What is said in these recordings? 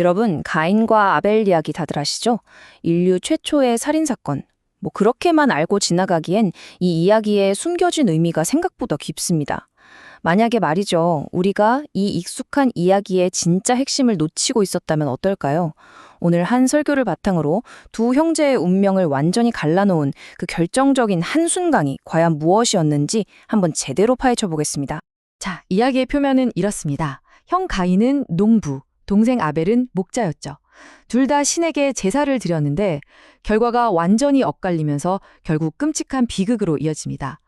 여러분, 가인과 아벨 이야기 다들 아시죠? 인류 최초의 살인사건. 그렇게만 알고 지나가기엔 이 이야기에 숨겨진 의미가 생각보다 깊습니다. 만약에 말이죠, 우리가 이 익숙한 이야기의 진짜 핵심을 놓치고 있었다면 어떨까요? 오늘 한 설교를 바탕으로 두 형제의 운명을 완전히 갈라놓은 그 결정적인 한순간이 과연 무엇이었는지 한번 제대로 파헤쳐 보겠습니다. 자, 이야기의 표면은 이렇습니다. 형 가인은 농부, 동생 아벨은 목자였죠. 둘 다 신에게 제사를 드렸는데 결과가 완전히 엇갈리면서 결국 끔찍한 비극으로 이어집니다.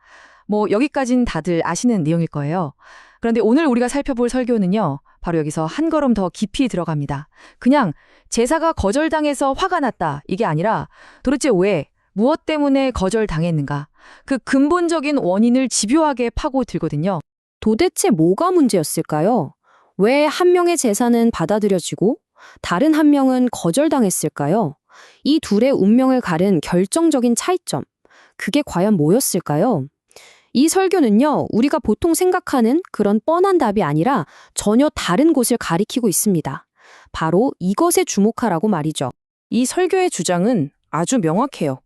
여기까진 다들 아시는 내용일 거예요. 그런데 오늘 우리가 살펴볼 설교는요, 바로 여기서 한 걸음 더 깊이 들어갑니다. 그냥 제사가 거절당해서 화가 났다, 이게 아니라 도대체 왜, 무엇 때문에 거절당했는가, 그 근본적인 원인을 집요하게 파고들거든요. 도대체 뭐가 문제였을까요? 왜 한 명의 제사는 받아들여지고 다른 한 명은 거절당했을까요? 이 둘의 운명을 가른 결정적인 차이점, 그게 과연 뭐였을까요? 이 설교는요, 우리가 보통 생각하는 그런 뻔한 답이 아니라 전혀 다른 곳을 가리키고 있습니다. 바로 이것에 주목하라고 말이죠. 이 설교의 주장은 아주 명확해요.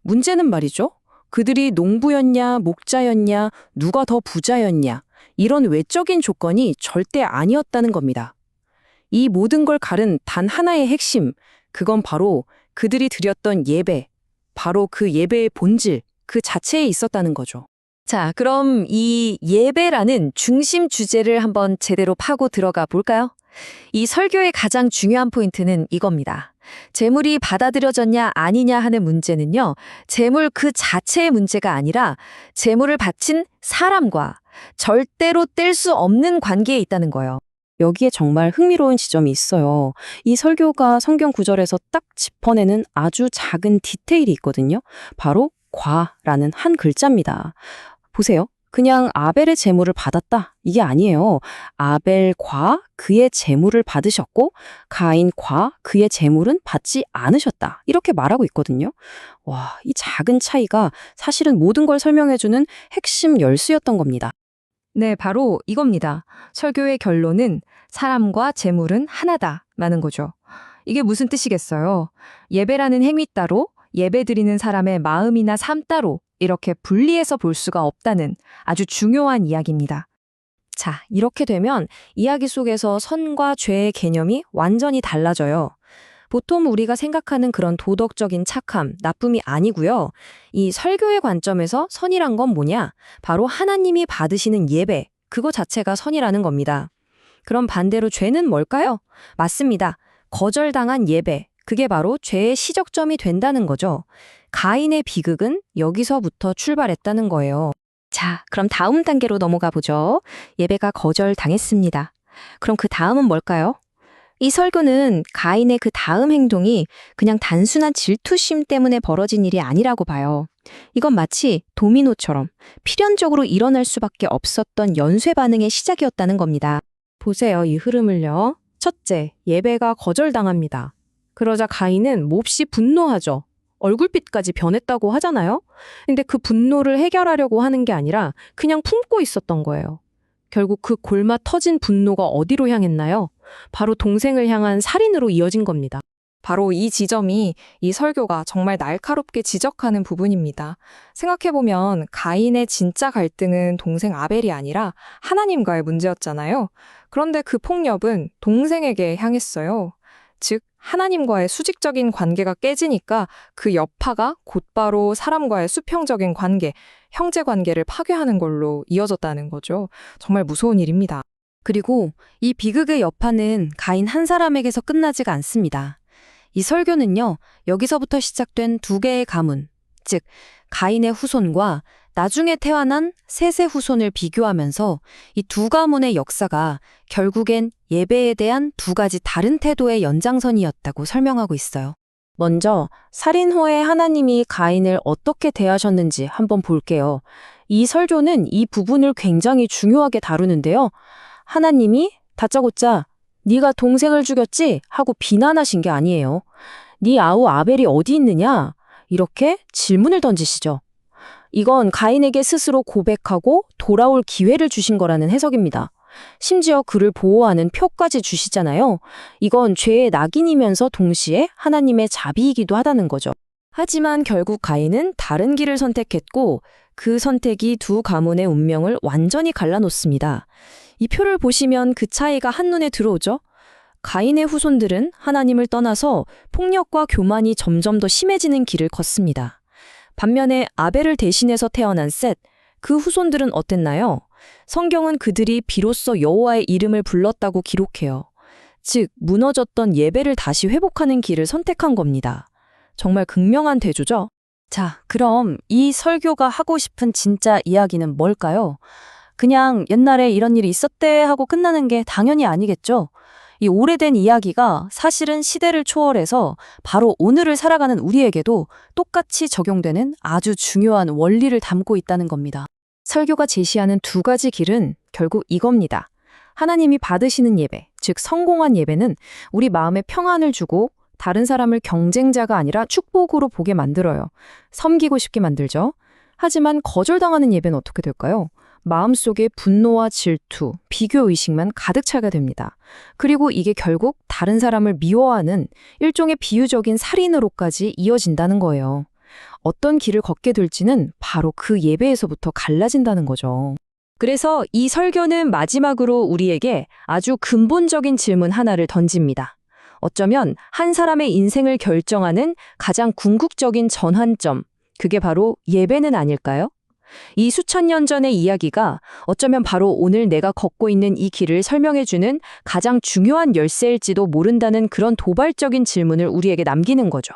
문제는 말이죠, 그들이 농부였냐, 목자였냐, 누가 더 부자였냐, 이런 외적인 조건이 절대 아니었다는 겁니다. 이 모든 걸 가른 단 하나의 핵심, 그건 바로 그들이 드렸던 예배, 바로 그 예배의 본질, 그 자체에 있었다는 거죠. 자, 그럼 이 예배라는 중심 주제를 한번 제대로 파고 들어가 볼까요? 이 설교의 가장 중요한 포인트는 이겁니다. 제물이 받아들여졌냐 아니냐 하는 문제는요, 제물 그 자체의 문제가 아니라 제물을 바친 사람과 절대로 뗄 수 없는 관계에 있다는 거예요. 여기에 정말 흥미로운 지점이 있어요. 이 설교가 성경 구절에서 딱 짚어내는 아주 작은 디테일이 있거든요. 바로 과라는 한 글자입니다. 보세요. 그냥 아벨의 제물을 받았다, 이게 아니에요. 아벨과 그의 제물을 받으셨고 가인과 그의 제물은 받지 않으셨다, 이렇게 말하고 있거든요. 와, 이 작은 차이가 사실은 모든 걸 설명해주는 핵심 열쇠였던 겁니다. 네, 바로 이겁니다. 설교의 결론은 사람과 제물은 하나다라는 거죠. 이게 무슨 뜻이겠어요? 예배라는 행위 따로, 예배드리는 사람의 마음이나 삶 따로 이렇게 분리해서 볼 수가 없다는 아주 중요한 이야기입니다. 자, 이렇게 되면 이야기 속에서 선과 죄의 개념이 완전히 달라져요. 보통 우리가 생각하는 그런 도덕적인 착함, 나쁨이 아니고요. 이 설교의 관점에서 선이란 건 뭐냐? 바로 하나님이 받으시는 예배, 그거 자체가 선이라는 겁니다. 그럼 반대로 죄는 뭘까요? 맞습니다. 거절당한 예배, 그게 바로 죄의 시작점이 된다는 거죠. 가인의 비극은 여기서부터 출발했다는 거예요. 자, 그럼 다음 단계로 넘어가 보죠. 예배가 거절당했습니다. 그럼 그 다음은 뭘까요? 이 설교는 가인의 그 다음 행동이 그냥 단순한 질투심 때문에 벌어진 일이 아니라고 봐요. 이건 마치 도미노처럼 필연적으로 일어날 수밖에 없었던 연쇄 반응의 시작이었다는 겁니다. 보세요, 이 흐름을요. 첫째, 예배가 거절당합니다. 그러자 가인은 몹시 분노하죠. 얼굴빛까지 변했다고 하잖아요. 근데 그 분노를 해결하려고 하는 게 아니라 그냥 품고 있었던 거예요. 결국 그 골마 터진 분노가 어디로 향했나요? 바로 동생을 향한 살인으로 이어진 겁니다. 바로 이 지점이 이 설교가 정말 날카롭게 지적하는 부분입니다. 생각해보면 가인의 진짜 갈등은 동생 아벨이 아니라 하나님과의 문제였잖아요. 그런데 그 폭력은 동생에게 향했어요. 즉, 하나님과의 수직적인 관계가 깨지니까 그 여파가 곧바로 사람과의 수평적인 관계, 형제 관계를 파괴하는 걸로 이어졌다는 거죠. 정말 무서운 일입니다. 그리고 이 비극의 여파는 가인 한 사람에게서 끝나지가 않습니다. 이 설교는요, 여기서부터 시작된 두 개의 가문, 즉 가인의 후손과 나중에 태어난 셋의 후손을 비교하면서 이 두 가문의 역사가 결국엔 예배에 대한 두 가지 다른 태도의 연장선이었다고 설명하고 있어요. 먼저 살인 후에 하나님이 가인을 어떻게 대하셨는지 한번 볼게요. 이 설교는 이 부분을 굉장히 중요하게 다루는데요. 하나님이 다짜고짜 네가 동생을 죽였지? 하고 비난하신 게 아니에요. 네 아우 아벨이 어디 있느냐? 이렇게 질문을 던지시죠. 이건 가인에게 스스로 고백하고 돌아올 기회를 주신 거라는 해석입니다. 심지어 그를 보호하는 표까지 주시잖아요. 이건 죄의 낙인이면서 동시에 하나님의 자비이기도 하다는 거죠. 하지만 결국 가인은 다른 길을 선택했고 그 선택이 두 가문의 운명을 완전히 갈라놓습니다. 이 표를 보시면 그 차이가 한눈에 들어오죠? 가인의 후손들은 하나님을 떠나서 폭력과 교만이 점점 더 심해지는 길을 걷습니다. 반면에 아벨을 대신해서 태어난 셋, 그 후손들은 어땠나요? 성경은 그들이 비로소 여호와의 이름을 불렀다고 기록해요. 즉, 무너졌던 예배를 다시 회복하는 길을 선택한 겁니다. 정말 극명한 대조죠? 자, 그럼 이 설교가 하고 싶은 진짜 이야기는 뭘까요? 그냥 옛날에 이런 일이 있었대 하고 끝나는 게 당연히 아니겠죠? 이 오래된 이야기가 사실은 시대를 초월해서 바로 오늘을 살아가는 우리에게도 똑같이 적용되는 아주 중요한 원리를 담고 있다는 겁니다. 설교가 제시하는 두 가지 길은 결국 이겁니다. 하나님이 받으시는 예배, 즉 성공한 예배는 우리 마음에 평안을 주고 다른 사람을 경쟁자가 아니라 축복으로 보게 만들어요. 섬기고 싶게 만들죠. 하지만 거절당하는 예배는 어떻게 될까요? 마음속에 분노와 질투, 비교의식만 가득 차게 됩니다. 그리고 이게 결국 다른 사람을 미워하는 일종의 비유적인 살인으로까지 이어진다는 거예요. 어떤 길을 걷게 될지는 바로 그 예배에서부터 갈라진다는 거죠. 그래서 이 설교는 마지막으로 우리에게 아주 근본적인 질문 하나를 던집니다. 어쩌면 한 사람의 인생을 결정하는 가장 궁극적인 전환점, 그게 바로 예배는 아닐까요? 이 수천 년 전의 이야기가 어쩌면 바로 오늘 내가 걷고 있는 이 길을 설명해주는 가장 중요한 열쇠일지도 모른다는 그런 도발적인 질문을 우리에게 남기는 거죠.